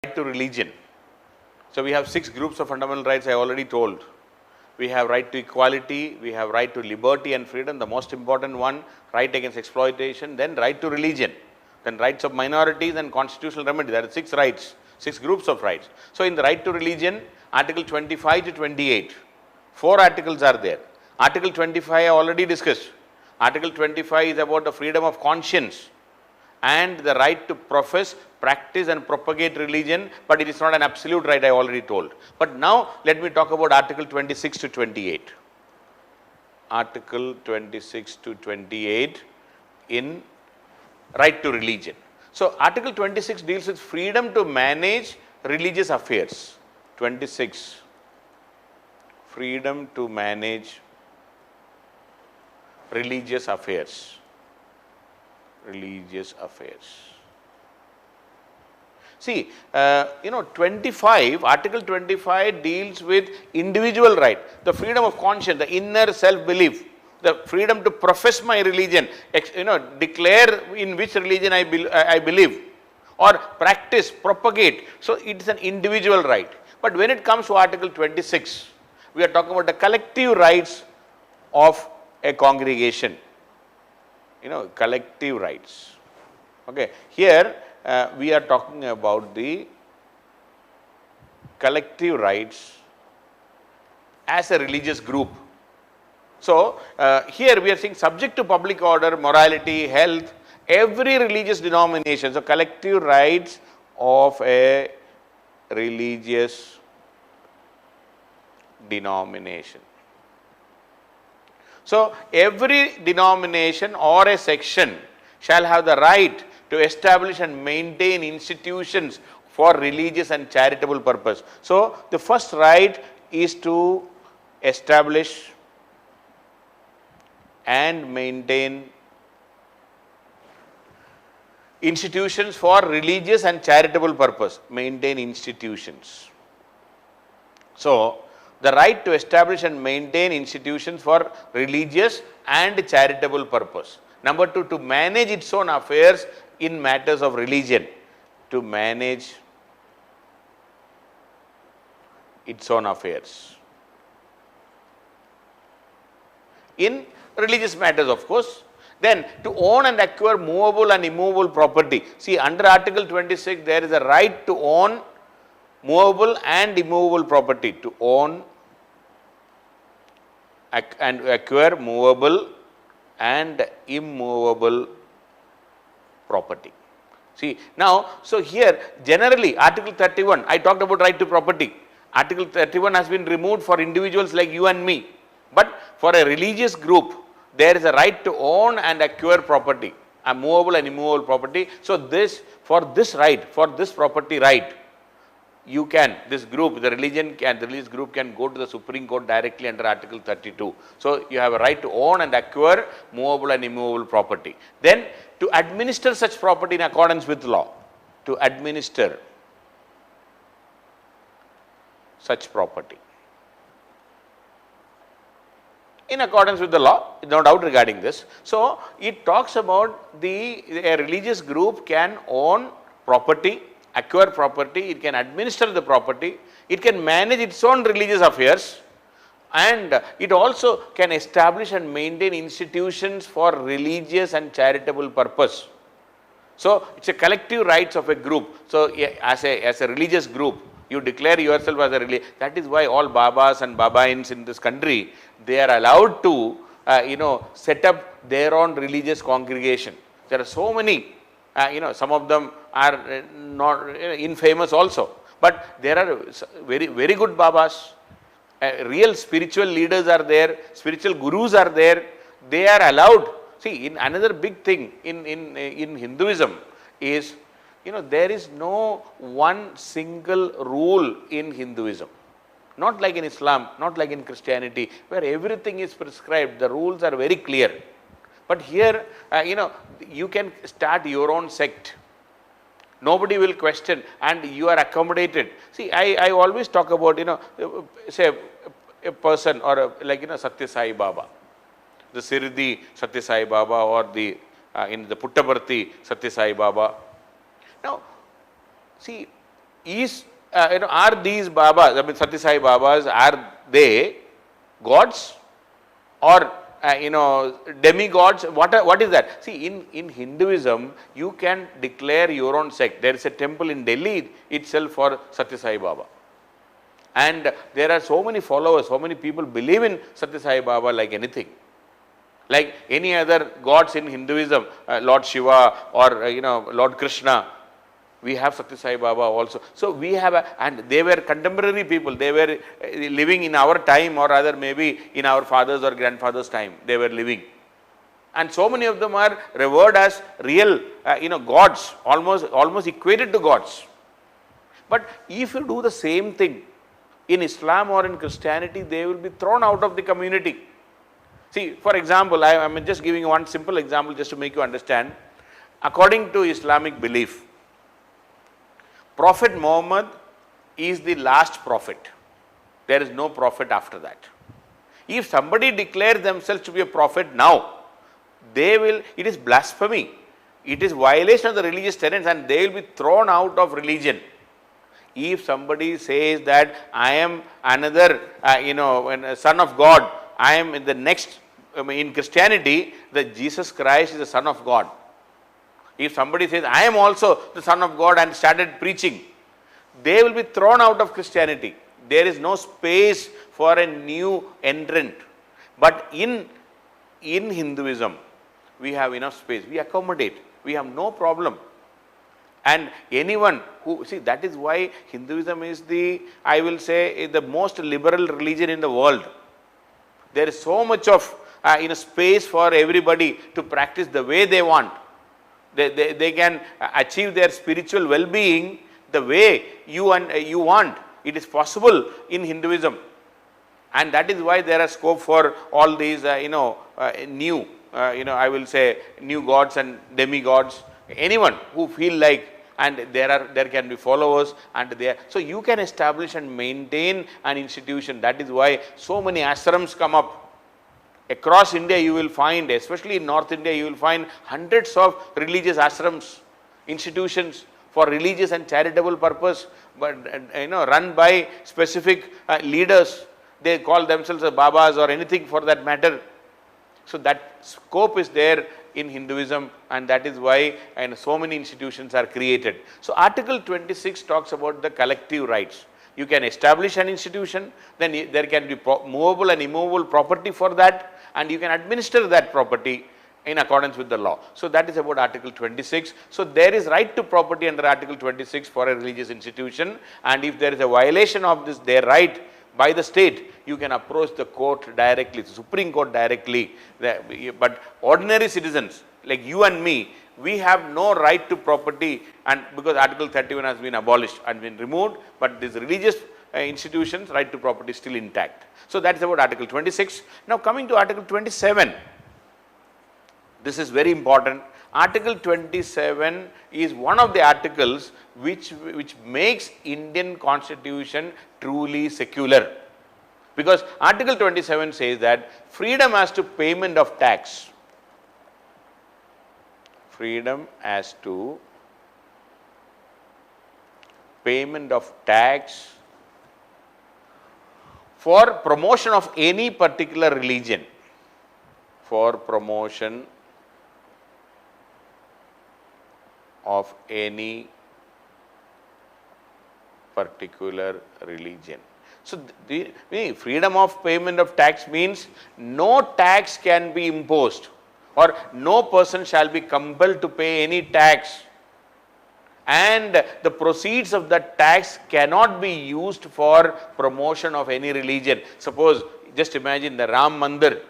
right to religion. So we have 6 groups of fundamental rights I already told. We have right to equality, we have right to liberty and freedom, the most important one, right against exploitation, then right to religion, then rights of minorities and constitutional remedy. There are 6 rights, 6 groups of rights. So in the right to religion, Article 25 to 28, 4 articles are there. Article 25 I already discussed. Article 25 is about the freedom of conscience and the right to profess, practice and propagate religion, but it is not an absolute right, I already told. But now let me talk about Article 26 to 28. Article 26 to 28 in right to religion. So Article 26 deals with freedom to manage religious affairs. 26, freedom to manage religious affairs. Religious affairs. See, 25, Article 25 deals with individual right, the freedom of conscience, the inner self-belief, the freedom to profess my religion, declare in which religion I believe, or practice, propagate. So it is an individual right. But when it comes to Article 26, we are talking about the collective rights of a congregation. Collective rights. Okay. Here we are talking about the collective rights as a religious group. So here we are saying subject to public order, morality, health, every religious denomination. So collective rights of a religious denomination. So every denomination or a section shall have the right to establish and maintain institutions for religious and charitable purpose. So the first right is to establish and maintain institutions for religious and charitable purpose. Maintain institutions. So the right to establish and maintain institutions for religious and charitable purpose. Number 2, to manage its own affairs in matters of religion. To manage its own affairs in religious matters, of course. Then to own and acquire movable and immovable property. See, under Article 26 there is a right to own movable and immovable property. To own and acquire movable and immovable property. See, now, so here generally Article 31, I talked about right to property. Article 31 has been removed for individuals like you and me. But for a religious group, there is a right to own and acquire property, a movable and immovable property. So this, for this right, for this property right, you can, this group, the religious group can go to the Supreme Court directly under Article 32. So you have a right to own and acquire movable and immovable property. Then to administer such property in accordance with law, to administer such property in accordance with the law, no doubt regarding this. So it talks about a religious group can own property, acquire property, it can administer the property, it can manage its own religious affairs, and it also can establish and maintain institutions for religious and charitable purpose. So it's a collective rights of a group. So as a religious group, you declare yourself as a religious. That is why all Babas and Babains in this country, they are allowed to set up their own religious congregation. There are so many, some of them are not infamous also, but there are very, very good Babas. Real spiritual leaders are there, spiritual gurus are there. They are allowed. See, in another big thing in Hinduism is, there is no one single rule in Hinduism. Not like in Islam, not like in Christianity, where everything is prescribed, the rules are very clear. But here, you can start your own sect. Nobody will question and you are accommodated. See, I always talk about, say a person or Satya Sai Baba, the Sirdi Satya Sai Baba, or in the Puttaparthi Satya Sai Baba. Now, see, is, are these Babas, I mean Satya Sai Babas, are they gods or demigods? What is that? See, in Hinduism, you can declare your own sect. There is a temple in Delhi itself for Satya Sai Baba. And there are so many followers, so many people believe in Satya Sai Baba like anything. Like any other gods in Hinduism, Lord Shiva or Lord Krishna, we have Satya Sai Baba also. So we have, and they were contemporary people. They were living in our time, or rather maybe in our fathers or grandfathers' time. They were living, and so many of them are revered as real, gods, almost equated to gods. But if you do the same thing in Islam or in Christianity, they will be thrown out of the community. See, for example, I am just giving one simple example just to make you understand. According to Islamic belief, Prophet Muhammad is the last prophet. There is no prophet after that. If somebody declares themselves to be a prophet now, it is blasphemy. It is violation of the religious tenets, and they will be thrown out of religion. If somebody says that I am another, son of God, I am in the next, in Christianity, that Jesus Christ is the Son of God. If somebody says, I am also the Son of God and started preaching, they will be thrown out of Christianity. There is no space for a new entrant. But in Hinduism, we have enough space. We accommodate. We have no problem. And anyone who, see, that is why Hinduism is I will say, the most liberal religion in the world. There is so much of space for everybody to practice the way they want. They can achieve their spiritual well-being the way you want. It is possible in Hinduism, and that is why there are scope for all these new I will say new gods and demigods. Anyone who feel like, and there can be followers, and so you can establish and maintain an institution. That is why so many ashrams come up. Across India, you will find, especially in North India, you will find hundreds of religious ashrams, institutions for religious and charitable purpose, but run by specific leaders. They call themselves Babas or anything for that matter. So that scope is there in Hinduism, and that is why so many institutions are created. So Article 26 talks about the collective rights. You can establish an institution, then there can be movable and immovable property for that, and you can administer that property in accordance with the law. So that is about Article 26. So there is right to property under Article 26 for a religious institution, and if there is a violation of their right by the state, you can approach the court directly, the Supreme Court directly. But ordinary citizens like you and me, we have no right to property, and because Article 31 has been abolished and been removed, but these religious institutions' right to property is still intact. So that is about Article 26. Now coming to Article 27, this is very important. Article 27 is one of the articles which makes Indian Constitution truly secular. Because Article 27 says that freedom as to payment of tax. Freedom as to payment of tax for promotion of any particular religion. For promotion of any particular religion. So the freedom of payment of tax means no tax can be imposed, or no person shall be compelled to pay any tax, and the proceeds of that tax cannot be used for promotion of any religion. Suppose, just imagine the Ram Mandir.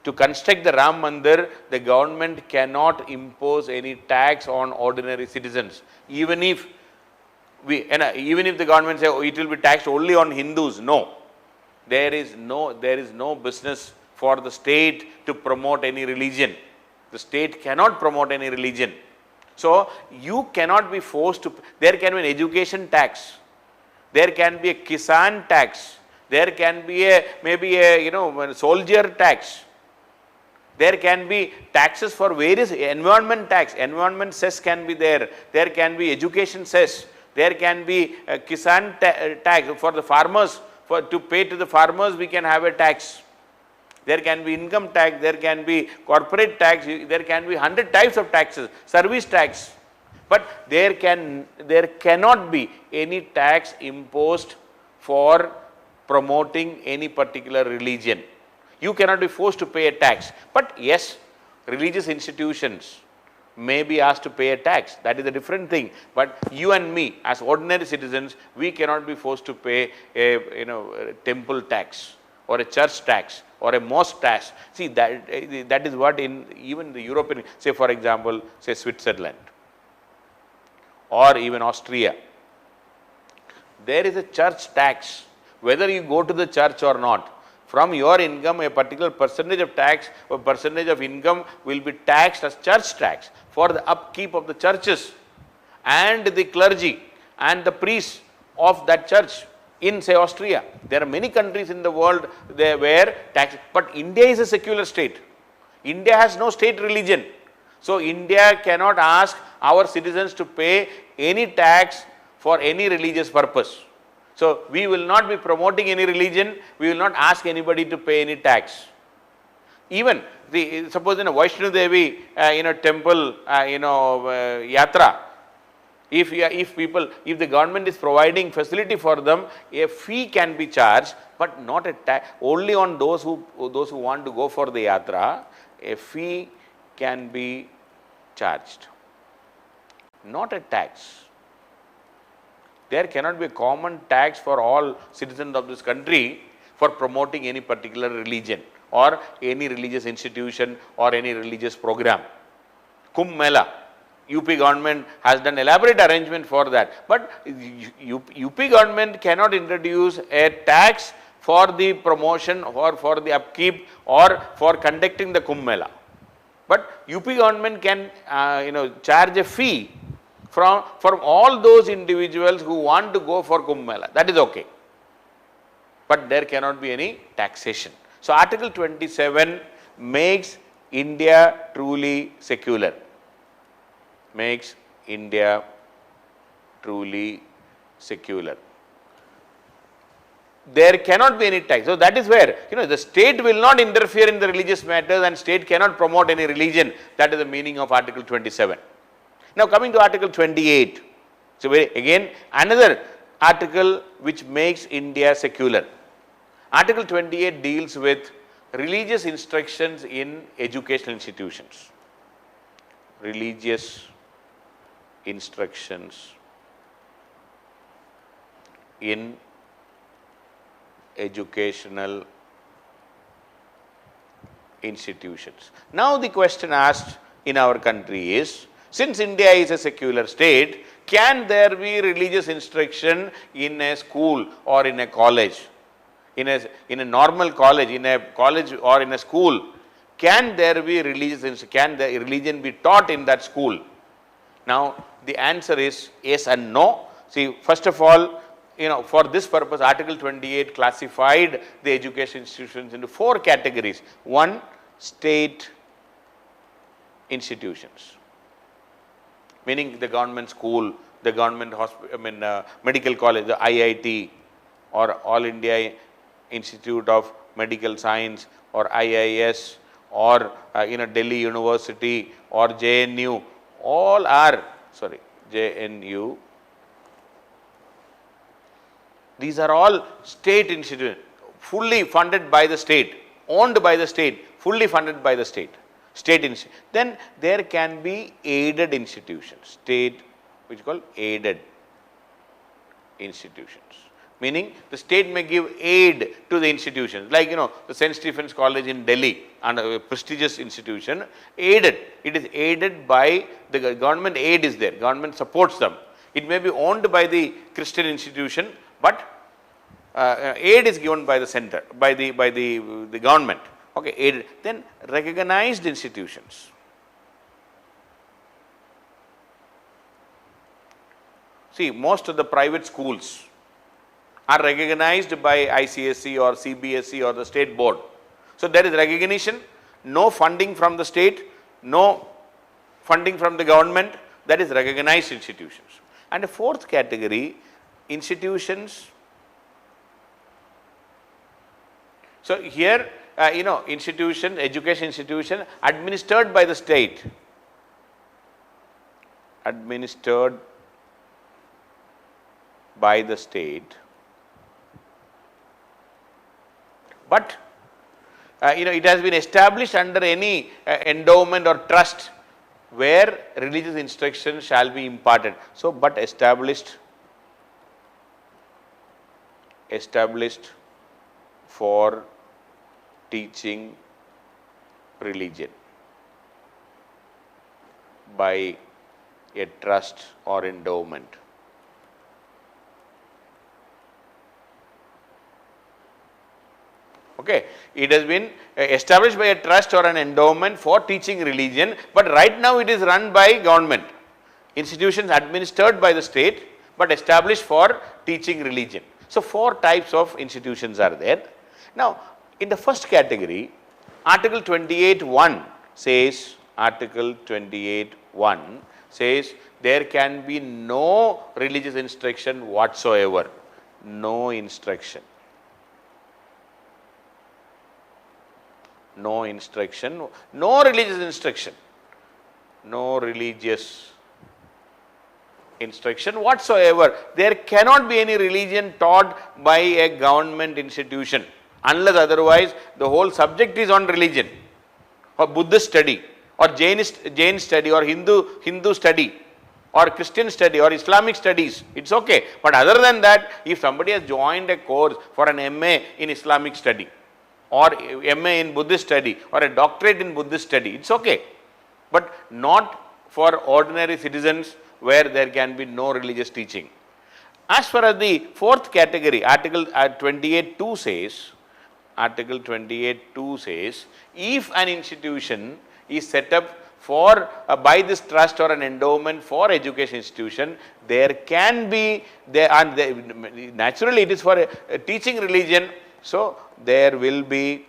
To construct the Ram Mandir, the government cannot impose any tax on ordinary citizens, even if the government say, oh, it will be taxed only on Hindus. No, there is no business for the state to promote any religion. The state cannot promote any religion. So you cannot be forced to. There can be an education tax, there can be a Kisan tax, there can be maybe a soldier tax. There can be taxes for various environment tax, environment cess can be there, there can be education cess, There can be a Kisan tax for the farmers, to pay to the farmers we can have a tax. There can be income tax, there can be corporate tax, there can be 100 types of taxes, service tax. But there cannot be any tax imposed for promoting any particular religion. You cannot be forced to pay a tax. But yes, religious institutions may be asked to pay a tax. That is a different thing. But you and me, as ordinary citizens, we cannot be forced to pay a temple tax or a church tax or a mosque tax. See, that is what in even the European, say for example, say Switzerland or even Austria, there is a church tax. Whether you go to the church or not, from your income a particular percentage of tax or percentage of income will be taxed as church tax for the upkeep of the churches and the clergy and the priests of that church. In say Austria, there are many countries in the world where tax, but India is a secular state. India has no state religion. So India cannot ask our citizens to pay any tax for any religious purpose. So we will not be promoting any religion, we will not ask anybody to pay any tax. Even suppose in a Vaishno Devi temple yatra, if the government is providing facility for them, a fee can be charged, but not a tax. Only on those who want to go for the yatra, a fee can be charged, not a tax. There cannot be a common tax for all citizens of this country for promoting any particular religion or any religious institution or any religious program. Kumbh Mela, UP government has done elaborate arrangement for that, but UP government cannot introduce a tax for the promotion or for the upkeep or for conducting the Kumbh Mela. But UP government can charge a fee from all those individuals who want to go for Kumbh Mela. That is okay. But there cannot be any taxation. So Article 27 makes India truly secular. Makes India truly secular. There cannot be any tax. So that is where the state will not interfere in the religious matters and state cannot promote any religion. That is the meaning of Article 27. Now coming to Article 28. So again another article which makes India secular. Article 28 deals with religious instructions in educational institutions. Religious instructions in educational institutions. Now the question asked in our country is, since India is a secular state, can there be religious instruction in a school or in a college? In a normal college, in a college or in a school, can there be religious, can the religion be taught in that school? Now the answer is yes and no. See, first of all, for this purpose, Article 28 classified the education institutions into 4 categories. 1, state institutions, meaning the government school, the government hospital, medical college, the IIT or All India Institute of Medical Science or IIS or Delhi University or JNU, all are, JNU. These are all state institutions, fully funded by the state, owned by the state, fully funded by the state. Then there can be aided institutions, state which is called aided institutions, meaning the state may give aid to the institutions, like the St. Stephen's College in Delhi, and a prestigious institution, aided. It is aided by the government. Aid is there, government supports them. It may be owned by the Christian institution, but aid is given by the center, by the government. Okay, aided. Then recognized institutions. See, most of the private schools are recognized by ICSE or CBSE or the state board. So there is recognition, no funding from the state, no funding from the government, that is recognized institutions. And a fourth category, institutions. So here, institution, education institution administered by the state, administered by the state, but it has been established under any endowment or trust where religious instruction shall be imparted. So, but established for teaching religion by a trust or endowment. Okay, it has been established by a trust or an endowment for teaching religion, but right now it is run by government. Institutions administered by the state, but established for teaching religion. So, 4 types of institutions are there. Now, in the first category, Article 28(1) says, Article 28(1) says there can be no religious instruction whatsoever, no instruction. No instruction, no religious instruction, no religious instruction whatsoever. There cannot be any religion taught by a government institution, unless otherwise the whole subject is on religion, or Buddhist study, or Jain study, or Hindu study, or Christian study, or Islamic studies, it's okay. But other than that, if somebody has joined a course for an MA in Islamic study, or MA in Buddhist study, or a doctorate in Buddhist study, it's okay, but not for ordinary citizens where there can be no religious teaching. As far as the fourth category, Article 28(2) says, Article 28(2) says, if an institution is set up for by this trust or an endowment for education institution, there can be, naturally it is for teaching religion, so there will be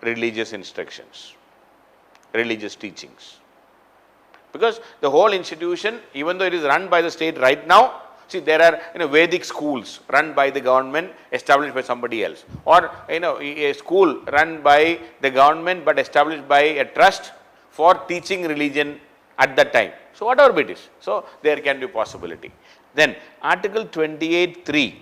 religious instructions, religious teachings. Because the whole institution, even though it is run by the state right now, see, there are Vedic schools run by the government, established by somebody else, or a school run by the government but established by a trust for teaching religion at that time. So whatever it is, so there can be possibility. Then Article 28(3).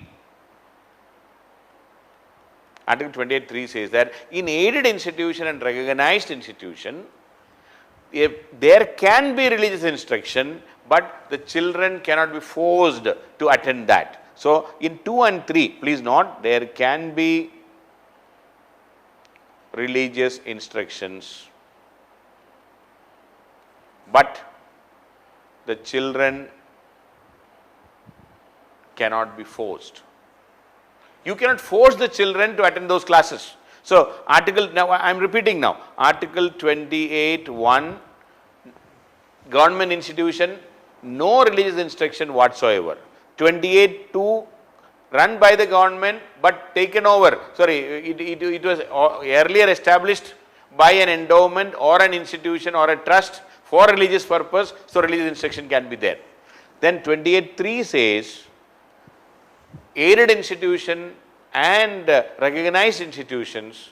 Article 28(3) says that in aided institution and recognized institution, there can be religious instruction, but the children cannot be forced to attend that. So, in 2 and 3, please note, there can be religious instructions, but the children cannot be forced. You cannot force the children to attend those classes. So, now I am repeating now, Article 28(1), government institution, no religious instruction whatsoever. 28(2), run by the government but taken over, it was earlier established by an endowment or an institution or a trust for religious purpose, so religious instruction can be there. Then 28(3) says, aided institution and recognized institutions,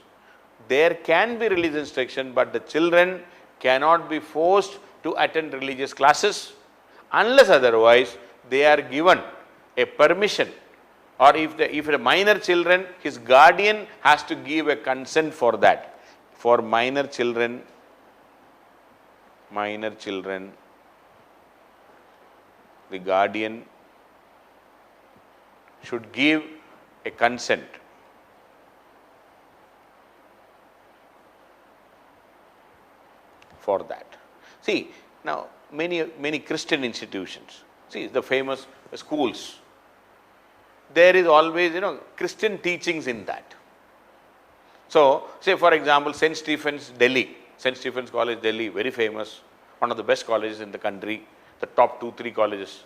there can be religious instruction, but the children cannot be forced to attend religious classes unless otherwise they are given a permission, or if the minor children, his guardian has to give a consent for that. For minor children, the guardian should give a consent. For that. See, now many Christian institutions, see the famous schools, there is always Christian teachings in that. So, say for example, St. Stephen's Delhi, St. Stephen's College Delhi, very famous, one of the best colleges in the country, the top 2-3 colleges.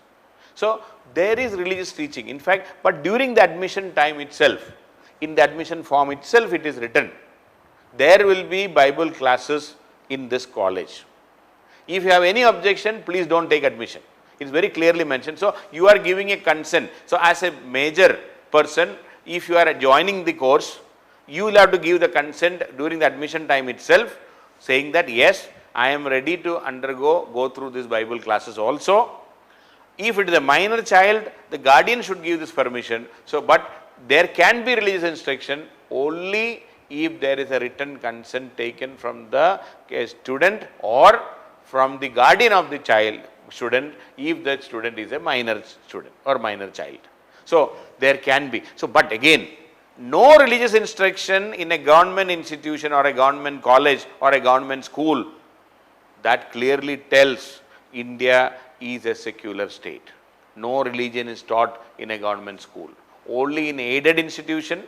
So, there is religious teaching, in fact, but during the admission time itself, in the admission form itself it is written, there will be Bible classes in this college. If you have any objection, please don't take admission. It's very clearly mentioned. So, you are giving a consent. So, as a major person, if you are joining the course, you will have to give the consent during the admission time itself, saying that yes, I am ready to go through these Bible classes also. If it is a minor child, the guardian should give this permission. So, but there can be religious instruction only if there is a written consent taken from the student or from the guardian of the student, if the student is a minor student or minor child. So, there can be. So, but again, no religious instruction in a government institution or a government college or a government school, that clearly tells India is a secular state. No religion is taught in a government school. Only in aided institution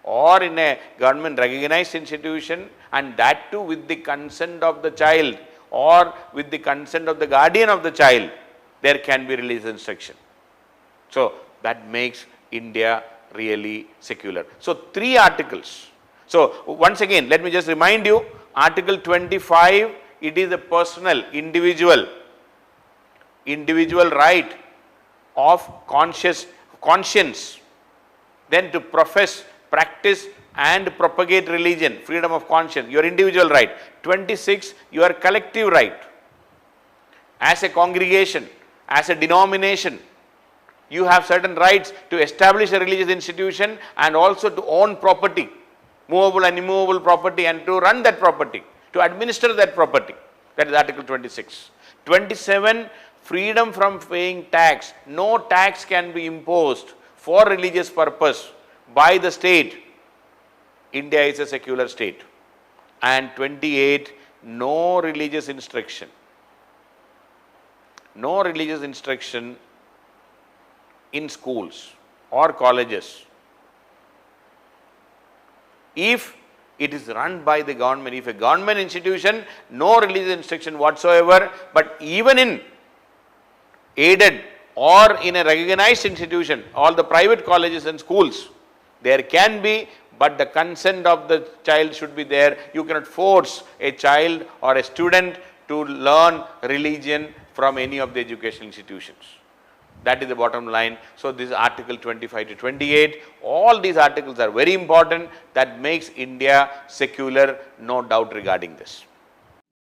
or in a government recognized institution, and that too with the consent of the child or with the consent of the guardian of the child, there can be religious instruction. So, that makes India really secular. So, 3 articles. So, once again let me just remind you, Article 25, it is a personal, individual right of conscience, then to profess, practice and propagate religion, freedom of conscience, your individual right. 26, your collective right. As a congregation, as a denomination, you have certain rights to establish a religious institution and also to own property, movable and immovable property, and to run that property, to administer that property. That is Article 26. 27, freedom from paying tax. No tax can be imposed for religious purpose by the state. India is a secular state. And 28, no religious instruction. No religious instruction in schools or colleges. If it is run by the government, if a government institution, no religious instruction whatsoever, but even in aided or in a recognized institution, all the private colleges and schools, there can be, but the consent of the child should be there. You cannot force a child or a student to learn religion from any of the educational institutions. That is the bottom line. So, this is Article 25 to 28. All these articles are very important. That makes India secular, no doubt regarding this.